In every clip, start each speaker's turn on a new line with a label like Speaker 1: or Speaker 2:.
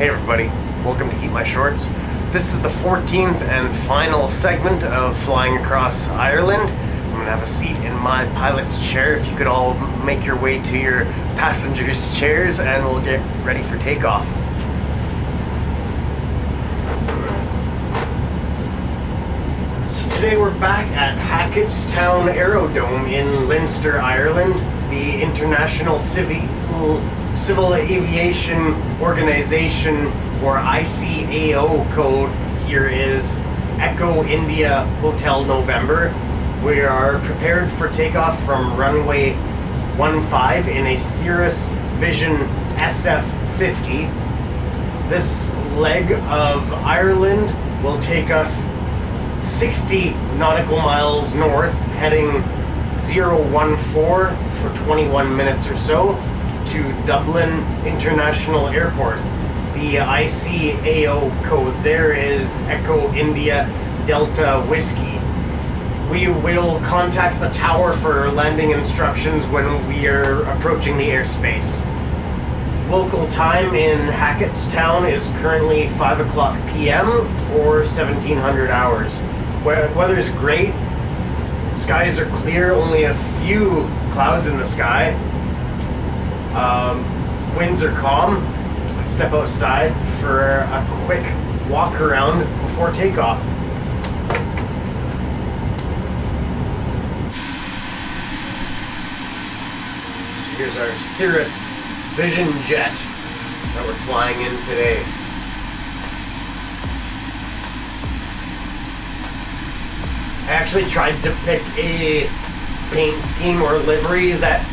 Speaker 1: Hey everybody, welcome to Heat My Shorts. This is the 14th and final segment of flying across Ireland. I'm going to have a seat in my pilot's chair. If you could all make your way to your passengers' chairs and we'll get ready for takeoff. So today we're back at Hackettstown Aerodrome in Leinster, Ireland. The International Civil Aviation Organization, or ICAO code here is Echo India Hotel November. We are prepared for takeoff from runway 15 in a Cirrus Vision SF-50. This leg of Ireland will take us 60 nautical miles north, heading 014 for 21 minutes or so to Dublin International Airport. The ICAO code there is Echo India Delta Whiskey. We will contact the tower for landing instructions when we are approaching the airspace. Local time in Hackettstown is currently 5 o'clock p.m. or 1700 hours. Weather's great. Skies are clear, only a few clouds in the sky. Winds are calm. Let's step outside for a quick walk around before takeoff. So here's our Cirrus Vision jet that we're flying in today. I actually tried to pick a paint scheme or livery that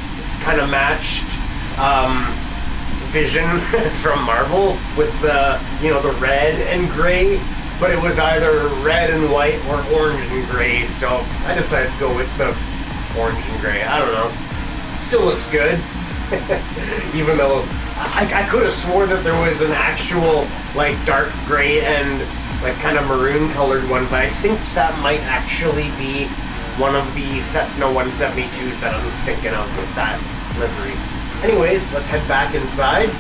Speaker 1: kind of matched Vision from Marvel with the red and gray, but it was either red and white or orange and gray, so I decided to go with the orange and gray. I don't know. Still looks good. Even though I could have swore that there was an actual like dark gray and like kind of maroon colored one, but I think that might actually be one of the Cessna 172s that I'm thinking of with that livery. Anyways, let's head back inside.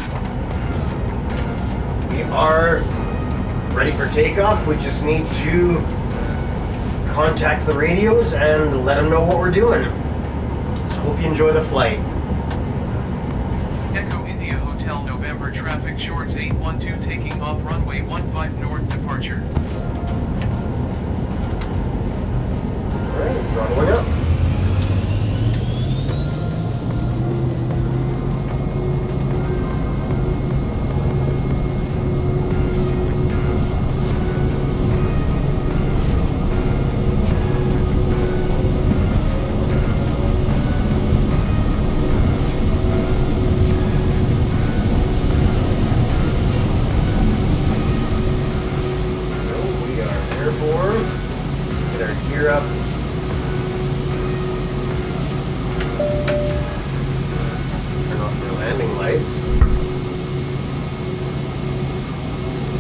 Speaker 1: We are ready for takeoff. We just need to contact the radios and let them know what we're doing. So hope you enjoy the flight.
Speaker 2: Echo India Hotel November traffic shorts 812 taking off runway 15 north departure.
Speaker 1: Alright, throttling up.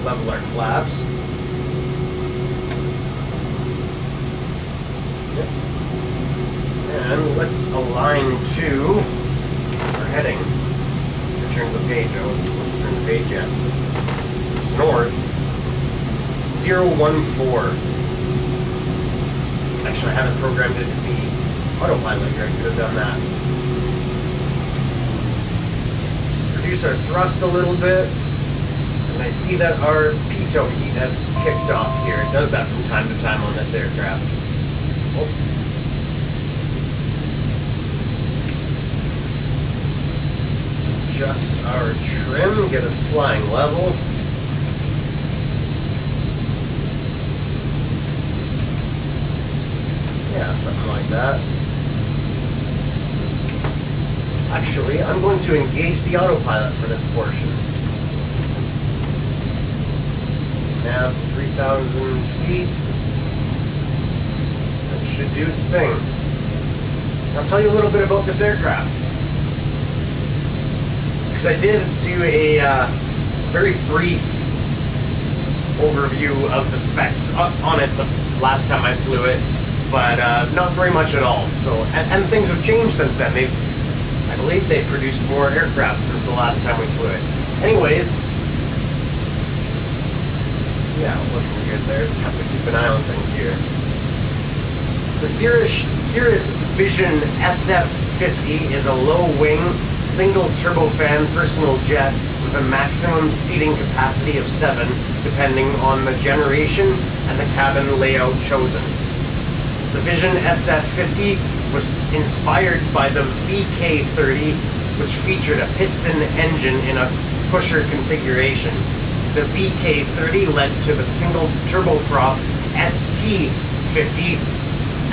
Speaker 1: Level our flaps. Yep. And let's align to our heading. Turn the page. Oh, let's turn the page yet. North 014. Actually, I haven't programmed it to be autopilot here. I could have done that. Reduce our thrust a little bit. And I see that our pitot heat has kicked off here. It does that from time to time on this aircraft. Oh. Adjust our trim, get us flying level. Yeah, something like that. Actually, I'm going to engage the autopilot for this portion. Nav 3,000 feet. That should do its thing. I'll tell you a little bit about this aircraft. Because I did do a very brief overview of the specs on it the last time I flew it, but not very much at all. So, and things have changed since then. I believe they've produced more aircraft since the last time we flew it. Anyways, Yeah, looking good there. Just have to keep an eye on things here. The Cirrus Vision SF50 is a low-wing, single turbofan personal jet with a maximum seating capacity of 7, depending on the generation and the cabin layout chosen. The Vision SF50 was inspired by the VK30, which featured a piston engine in a pusher configuration. The VK30 led to the single turboprop ST50,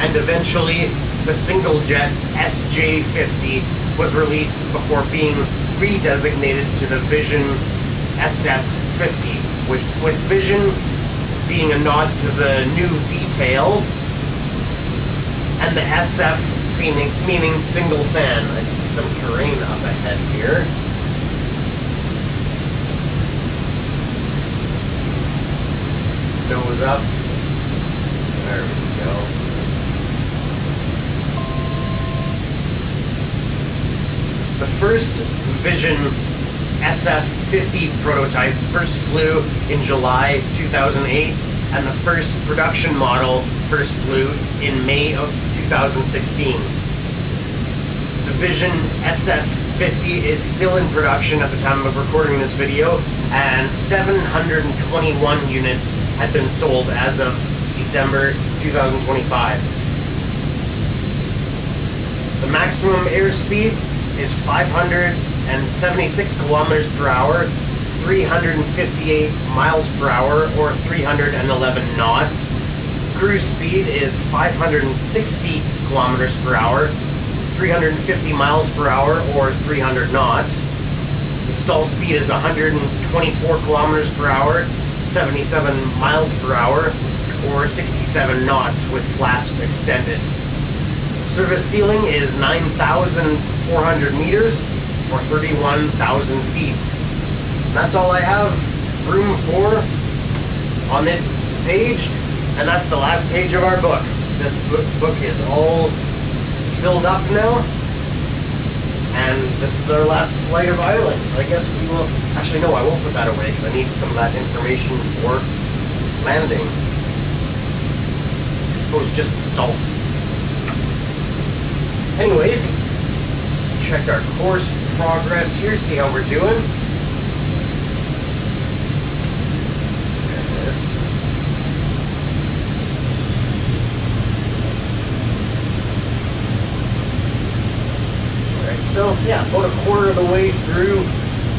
Speaker 1: and eventually the single jet SJ50 was released before being redesignated to the Vision SF50, with Vision being a nod to the new V-tail, and the SF meaning single fan. I see some terrain up ahead here. Nose up. There we go. The first Vision SF50 prototype first flew in July 2008, and the first production model first flew in May of 2016. The Vision SF50 is still in production at the time of recording this video, and 721 units had been sold as of December 2025. The maximum airspeed is 576 kilometers per hour, 358 miles per hour, or 311 knots. Cruise speed is 560 kilometers per hour, 350 miles per hour, or 300 knots. The stall speed is 124 kilometers per hour, 77 miles per hour, or 67 knots with flaps extended. Service ceiling is 9,400 meters, or 31,000 feet. And that's all I have room for on this page, and that's the last page of our book. This book is all filled up now, and this is our last flight of Ireland. So I guess we will, actually no, I won't put that away because I need some of that information for landing. I suppose just the stall speed. Anyways, check our course progress here, see how we're doing. There it is. Alright, so yeah, about a quarter of the way through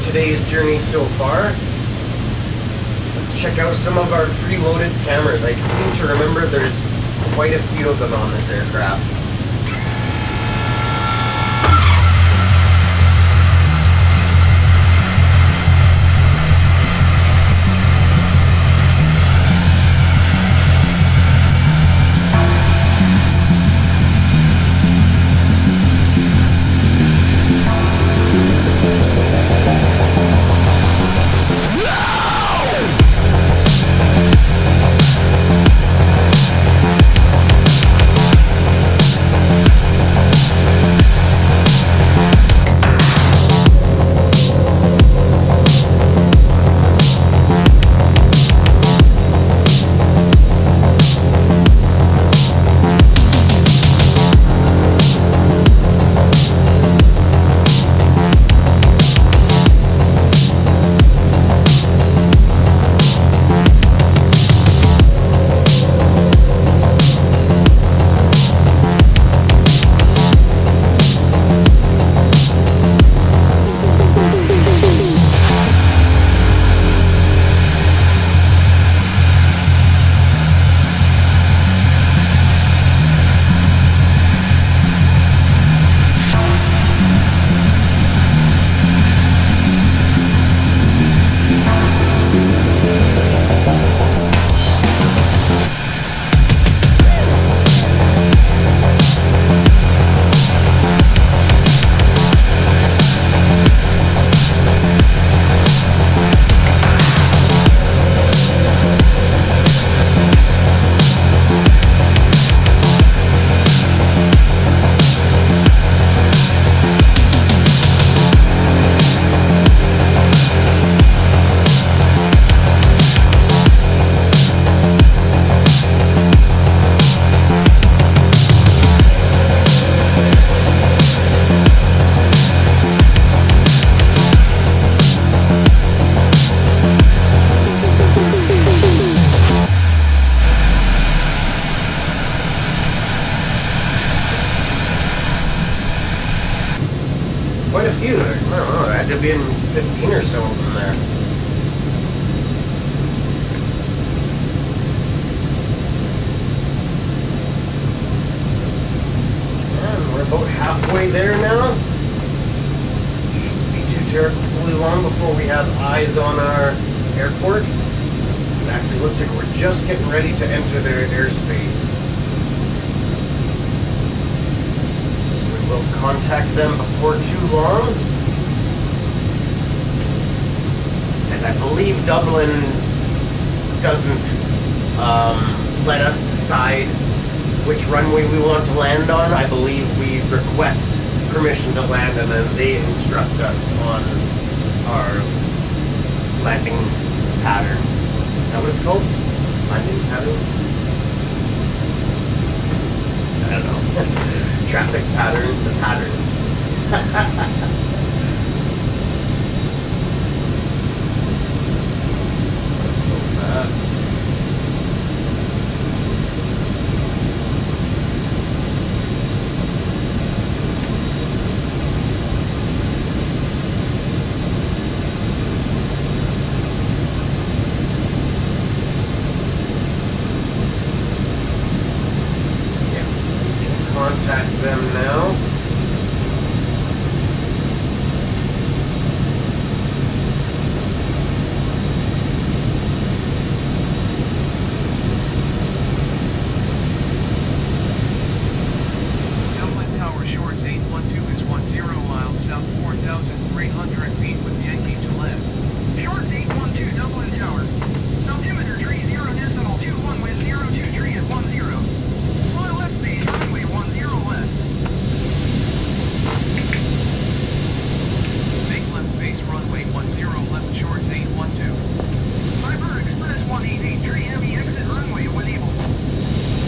Speaker 1: today's journey so far. Let's check out some of our preloaded cameras. I seem to remember there's quite a few of them on this aircraft. quite a few. I don't know, there had to be 15 or so of them there. And we're about halfway there now. Shouldn't be too terribly long before we have eyes on our airport. It actually looks like we're just getting ready to enter their airspace. We'll contact them before too long. And I believe Dublin doesn't let us decide which runway we want to land on. I believe we request permission to land and then they instruct us on our landing pattern. Is that what it's called? Landing pattern? I don't know. Traffic pattern, the pattern. Contact them now.
Speaker 2: Dublin Tower Shorts 812 is 10 miles south 4,300 feet with Yankee to land.
Speaker 3: Shorts 812 Dublin Tower. Altimeter tree 0.21 with 023 at 10. Fly left base runway 10 left.
Speaker 2: Make left base runway 10 left Shorts 812.
Speaker 3: Cyber Express 1883 Heavy exit runway when able.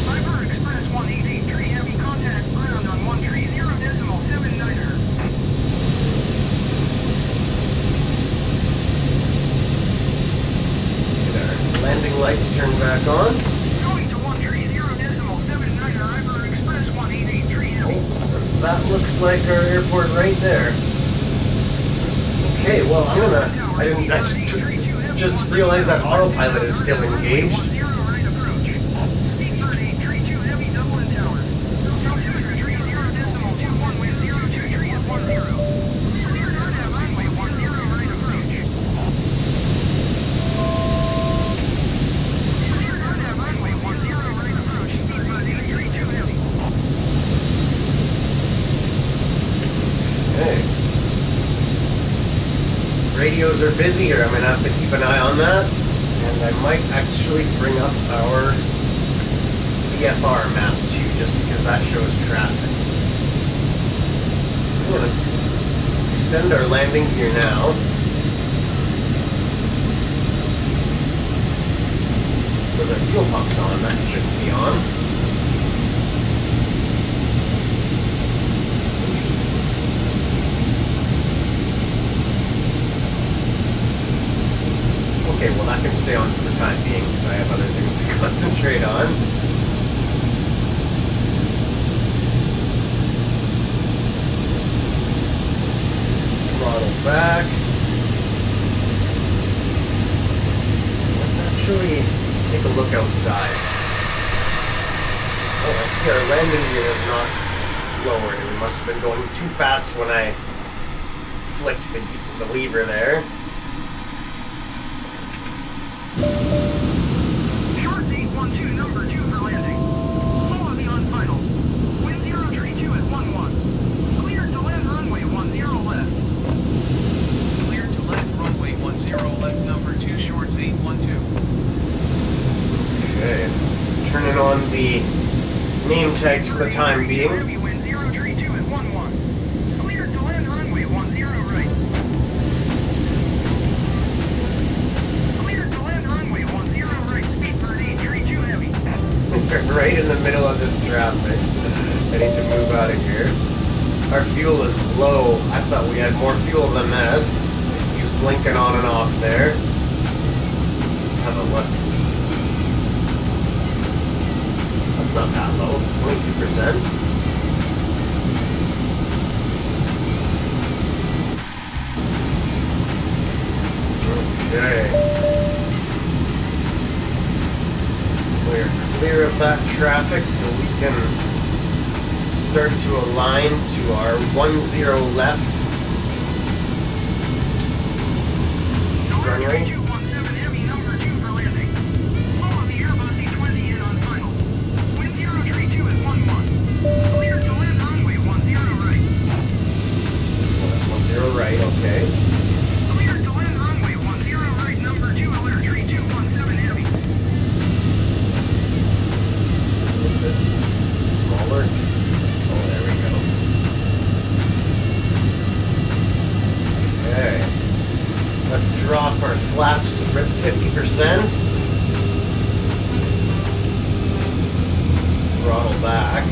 Speaker 3: Cyber Express 1883 Heavy contact ground on 130.79er.
Speaker 1: Get our landing lights turned back on.
Speaker 3: Going to 130.79er Cyber Express 1883 Heavy.
Speaker 1: That looks like our airport right there. Okay, well I just realized that autopilot is still engaged.
Speaker 3: 10 right approach. Speed bird 832 Heavy Dublin Tower. Altimeter tree 0.21 with 023 at 10. Clear Nordab runway 10 right approach. Clear Nordab runway 10 right approach. Speed bird 832 Heavy.
Speaker 1: Okay. Radios are busy here. I'm going to have to keep an eye on that. And I might actually bring up our VFR map too, just because that shows traffic. I'm going to extend our landing here now. So the fuel pump's on. That shouldn't be on. Okay, well that can stay on for the time being because I have other things to concentrate on. Throttle back. Let's actually take a look outside. Oh, I see our landing gear is not lowered. We must have been going too fast when I flicked the lever there.
Speaker 3: Shorts 812 number 2 for landing. Follow me on final. Wind 032 at 11. Cleared to land runway 10 left.
Speaker 2: Cleared to land runway 10 left number 2 Shorts 812.
Speaker 1: Okay. Turning on the name tags for the time being.
Speaker 3: Heavy wind 032 at 11. Cleared to land runway 10 right. Cleared to land runway 10 right. Speed bird 832 heavy.
Speaker 1: We're right in the middle of this traffic. I need to move out of here. Our fuel is low. I thought we had more fuel than this. He's blinking on and off there. Let's have a look. That's not that low. 22%. that traffic so we can start to align to our 10 left runway.
Speaker 3: 217 Heavy, number 2 for landing. Flow of the Airbus A20 in on final. Wind 032 is 11. Clear to land runway 10 right.
Speaker 1: 10 right, okay.
Speaker 3: Clear to land runway 10 right, number 2, alert 3217 Heavy.
Speaker 1: Make this smaller. Oh, there we go. Okay. Let's drop our flaps to 50%. Throttle back.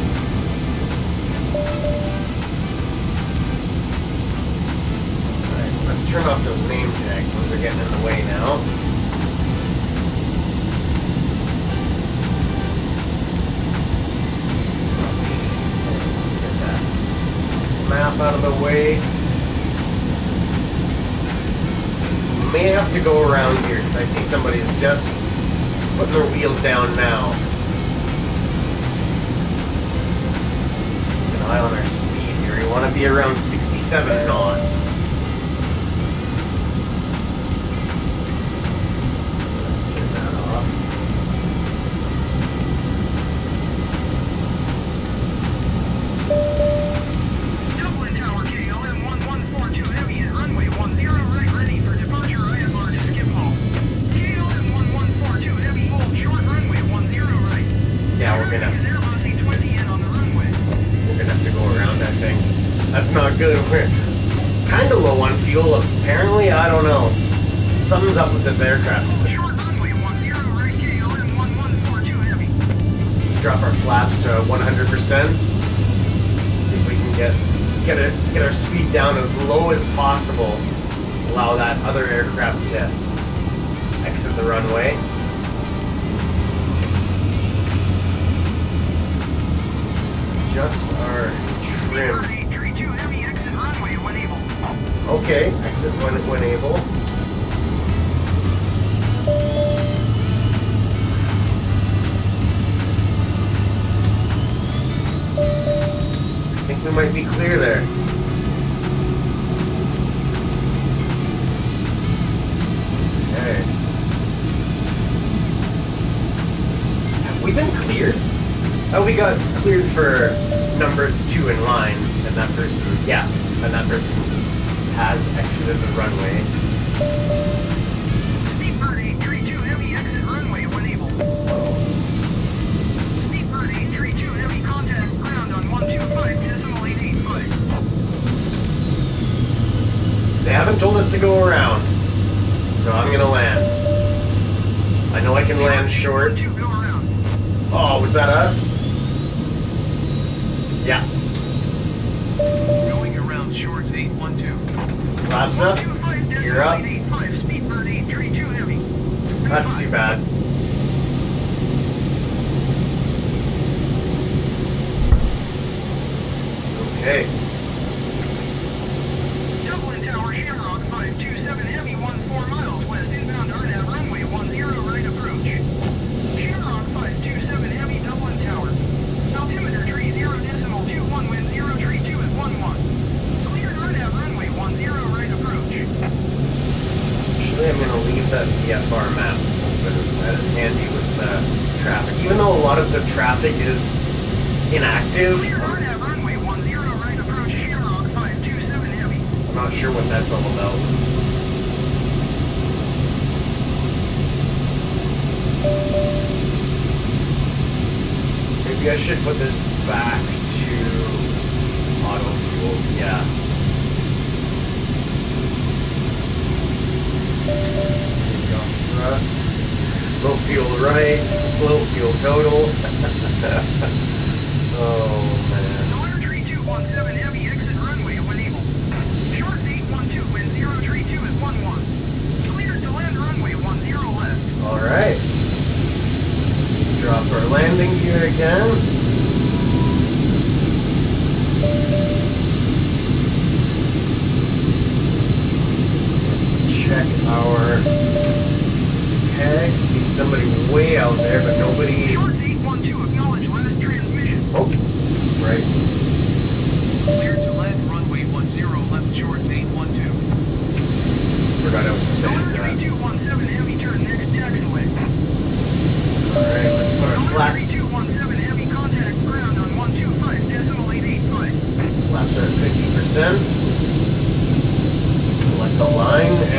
Speaker 1: Alright, let's turn off those name tags. Those are getting in the way now. Let's get that map out of the way. May have to go around here because I see somebody's just putting their wheels down now. Keep an eye on our speed here. We want to be around 67 knots. Let's turn that off.
Speaker 3: Dublin Tower KLM 1142 Heavy at runway 10 right, ready for departure. IFR to Schiphol. KLM 1142 Heavy, hold short runway 10 right.
Speaker 1: Yeah, we're gonna
Speaker 3: Airbus A20 in on the runway.
Speaker 1: have to go around, I think. That's not good. We're kind of low on fuel. Apparently, I don't know. Something's up with this aircraft.
Speaker 3: Short runway 10 right, KLM 1142 Heavy.
Speaker 1: Let's drop our flaps to 100%. See if we can get our speed down as low as possible. Allow that other aircraft to exit the runway. Just our trim.
Speaker 3: 32 Heavy, exit runway when able.
Speaker 1: Okay, exit when able. I think we might be clear there. Okay. Have we been cleared? Oh, we got cleared for number 2 in line, and that person, yeah, and that person has exited the runway.
Speaker 3: Seatbird 832 Heavy, exit runway when able. Seatbird 832 Heavy, contact ground on 125.885.
Speaker 1: They haven't told us to go around, so I'm gonna land. I know I can land short.
Speaker 3: 2 go around.
Speaker 1: Oh, was that us? Yeah.
Speaker 2: Going around shorts 812.
Speaker 1: Flaps up. Gear up.
Speaker 3: 125.85, Speedbird 832 Heavy.
Speaker 1: That's too bad. Okay.
Speaker 3: Dublin Tower, Shamrock 527 Heavy, 14 miles west, inbound RNAV runway 10 right approach. Shamrock 527 Heavy, Dublin Tower. Altimeter tree 0.21, wind 032 at 11. Cleared RNAV runway 10 right approach.
Speaker 1: Actually, I'm gonna leave that VFR map open. That is handy with traffic. Even though a lot of the traffic is inactive,
Speaker 3: Cleared RNAV runway 10 right approach, Shamrock 527 Heavy.
Speaker 1: I'm not sure what that's all about. Maybe I should put this back to auto fuel. Yeah. Thrust. Low fuel right, low fuel total. Oh man.
Speaker 3: Alert 3217 Heavy, exit runway when able. Short 812, wind 032 at 11. Cleared to land runway 10 left.
Speaker 1: Alright. Drop our landing gear again. Let's check our tags. See somebody way out there, but nobody.
Speaker 3: Short 812,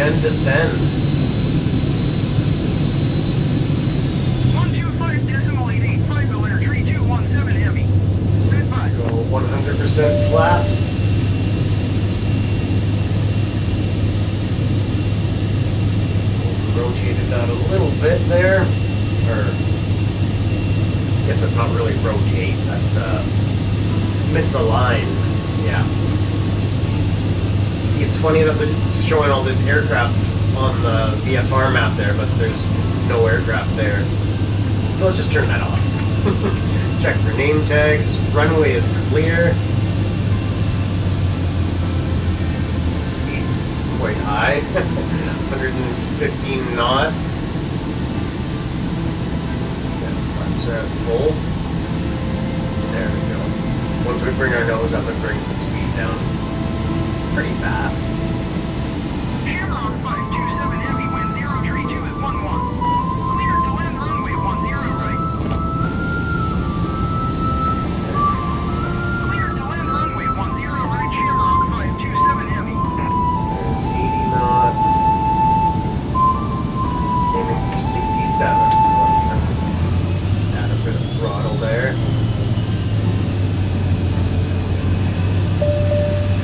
Speaker 1: and descend.
Speaker 3: 125.885 the winner, 3217 heavy. Goodbye.
Speaker 1: Go 100% flaps. Rotated that a little bit there. Or, I guess that's not really rotate, that's misalign. Yeah. See, it's funny that it's showing all this aircraft on the VFR map there, but there's no aircraft there. So let's just turn that off. Check for name tags. Runway is clear. Speed's quite high. 115 knots. Flaps are at full. There we go. Once we bring our nose up, it brings the speed down pretty fast.
Speaker 3: Shamrock 527 heavy, wind 032 is 11. Cleared to land runway 10 right. Cleared to land runway 10 right, Shamrock 527 heavy.
Speaker 1: There's 80 knots. Aiming for 67. Add a bit of throttle there.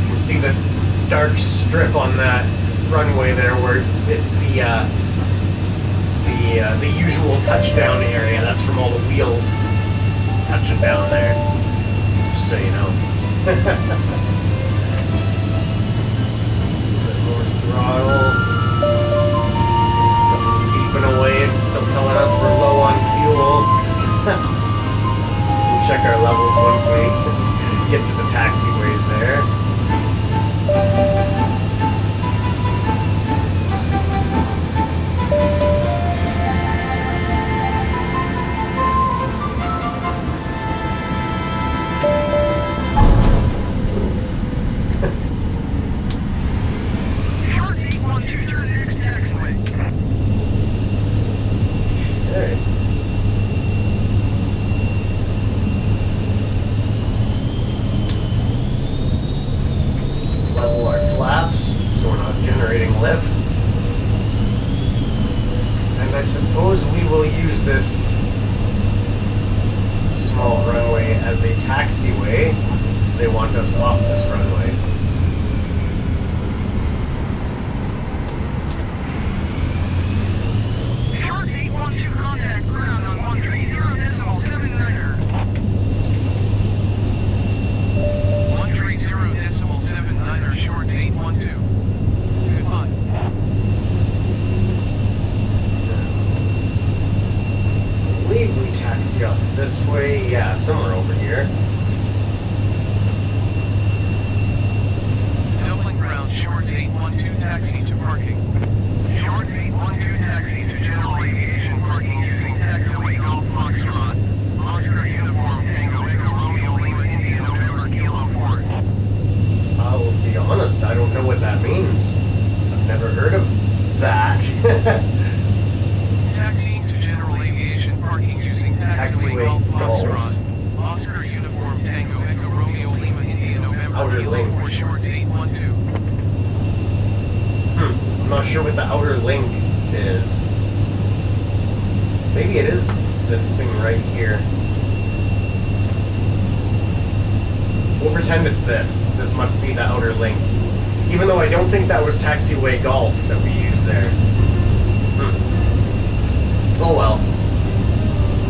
Speaker 1: You can see the dark strip on that runway there, where it's the usual touchdown area. That's from all the wheels touching down there. Just so you know. A bit more throttle. Beeping away, it's still telling us we're low on fuel. We'll check our levels once we get to the taxiways there.
Speaker 3: Short 812, turn next taxiway.
Speaker 1: Okay. Level our flaps so we're not generating lift. And I suppose we will use this small runway as a taxiway. They want us off this runway.
Speaker 3: Short 812, contact ground on 130.79er.
Speaker 2: 130.79er, shorts 812. Goodbye.
Speaker 1: I believe we taxi up this way. Yeah, somewhere over here.
Speaker 2: Dublin ground, shorts 812, taxi to parking.
Speaker 3: Short 812, taxi to general aviation parking using taxiway Golf Foxtrot. Oscar uniform Tango Echo Romeo Lima India November Kilo 4.
Speaker 1: I will be honest, I don't know what that means. I've never heard of that.
Speaker 2: Taxiing to general aviation parking using taxiway Golf Foxtrot. Oscar uniform Tango Echo Romeo Lima India November
Speaker 1: Outer
Speaker 2: Kilo
Speaker 1: link.
Speaker 2: 4, shorts 812.
Speaker 1: I'm not sure what the outer link is. Maybe it is this thing right here. We'll pretend it's this. This must be the outer link. Even though I don't think that was taxiway golf that we used there. Oh well.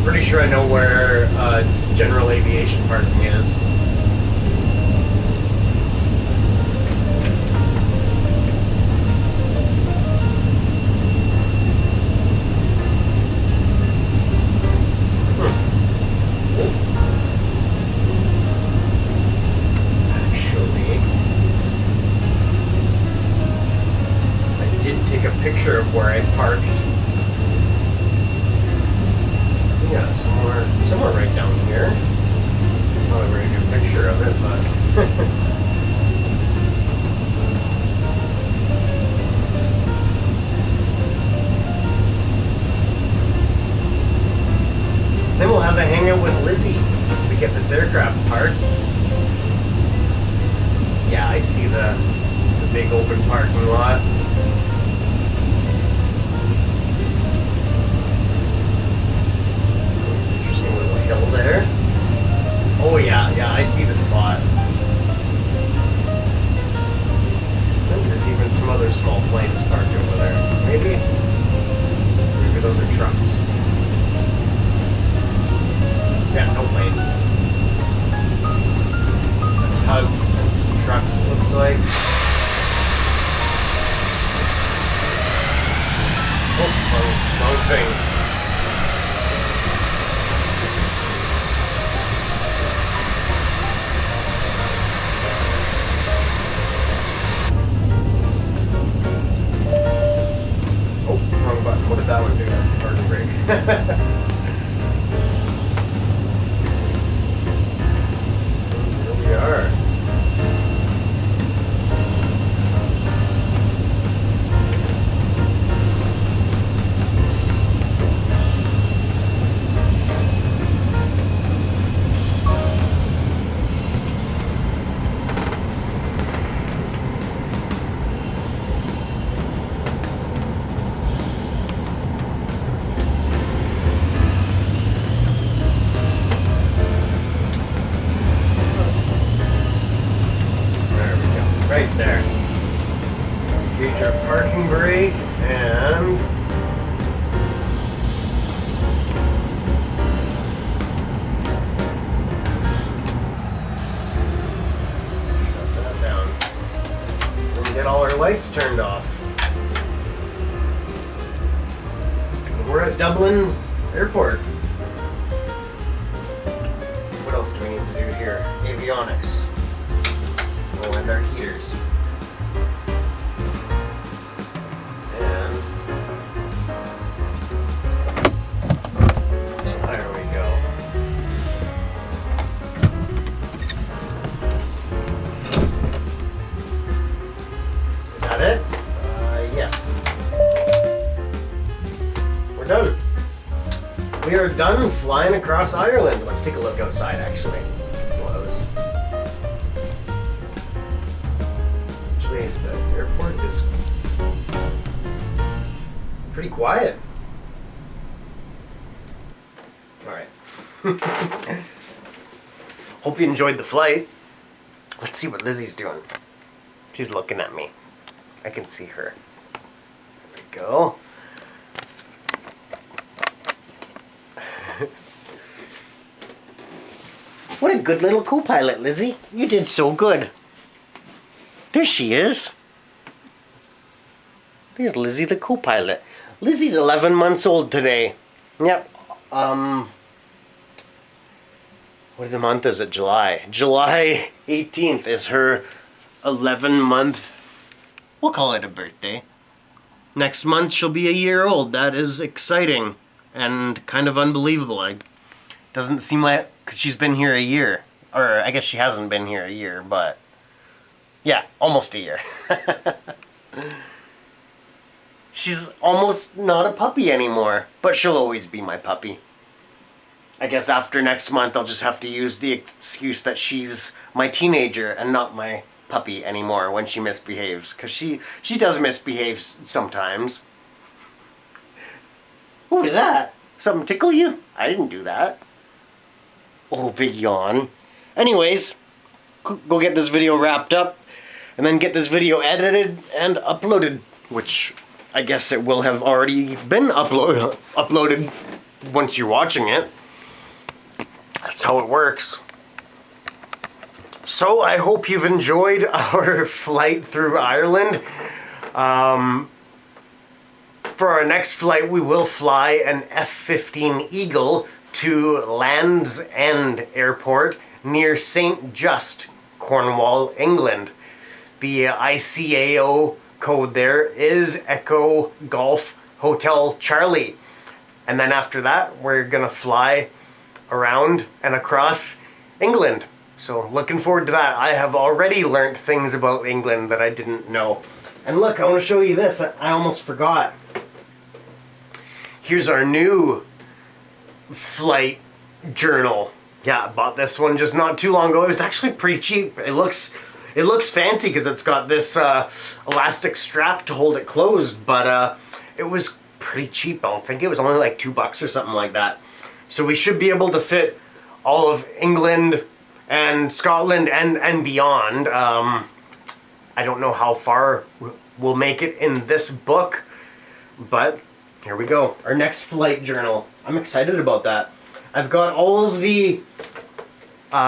Speaker 1: Pretty sure I know where general aviation parking is. Actually, I did take a picture of where I parked. Yeah, somewhere right down here. Not a very good picture of it, but then we'll have a hangout with Lizzie once we get this aircraft parked. Yeah, I see the big open parking lot. Here we are. Right there. Gauge our parking brake and shut that down. And get all our lights turned off. We're at Dublin Airport. What else do we need to do here? Avionics. Oh, and our heaters. And there we go. Is that it? Yes. We're done. We are done flying across Ireland. Let's take a look outside, actually. The airport is pretty quiet. Alright. Hope you enjoyed the flight. Let's see what Lizzie's doing. She's looking at me. I can see her. There we go. What a good little co-pilot, Lizzie. You did so good. There she is. There's Lizzie the co-pilot. Lizzie's 11 months old today. Yep. What the month is it? July. July 18th is her 11-month, we'll call it a birthday. Next month she'll be a year old. That is exciting and kind of unbelievable. It doesn't seem like she's been here a year. Or I guess she hasn't been here a year, but yeah, almost a year. She's almost not a puppy anymore, but she'll always be my puppy. I guess after next month I'll just have to use the excuse that she's my teenager and not my puppy anymore when she misbehaves, because she does misbehave sometimes. What was that? Something tickle you? I didn't do that. Oh, big yawn. Anyways, go get this video wrapped up and then get this video edited and uploaded, which I guess it will have already been uploaded once you're watching it. That's how it works. So I hope you've enjoyed our flight through Ireland. For our next flight, we will fly an F-15 Eagle to Land's End Airport near St. Just, Cornwall, England. The ICAO code there is Echo Golf Hotel Charlie. And then after that, we're gonna fly around and across England. So looking forward to that. I have already learned things about England that I didn't know. And look, I want to show you this. I almost forgot. Here's our new flight journal. Yeah, I bought this one just not too long ago. It was actually pretty cheap. It looks fancy because it's got this elastic strap to hold it closed, but it was pretty cheap. I don't think it was only like $2 or something like that. So we should be able to fit all of England and Scotland and beyond. I don't know how far we'll make it in this book, but here we go. Our next flight journal. I'm excited about that. I've got all of the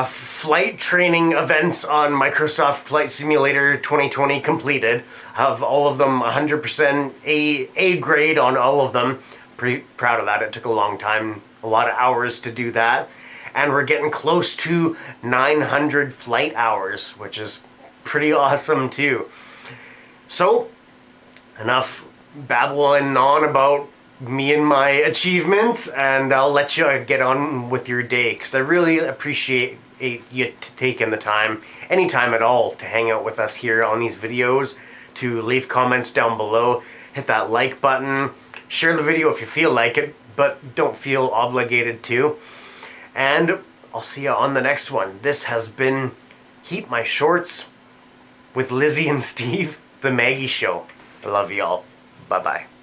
Speaker 1: flight training events on Microsoft Flight Simulator 2020 completed. I have all of them 100% A grade on all of them. Pretty proud of that. It took a long time, a lot of hours to do that. And we're getting close to 900 flight hours, which is pretty awesome too. So, enough babbling on about me and my achievements, and I'll let you get on with your day, because I really appreciate you taking the time, any time at all, to hang out with us here on these videos, to leave comments down below, hit that like button, share the video if you feel like it, but don't feel obligated to. And I'll see you on the next one. This has been Heat My Shorts with Lizzie and Steve, the Maggie Show. I love y'all. Bye-bye.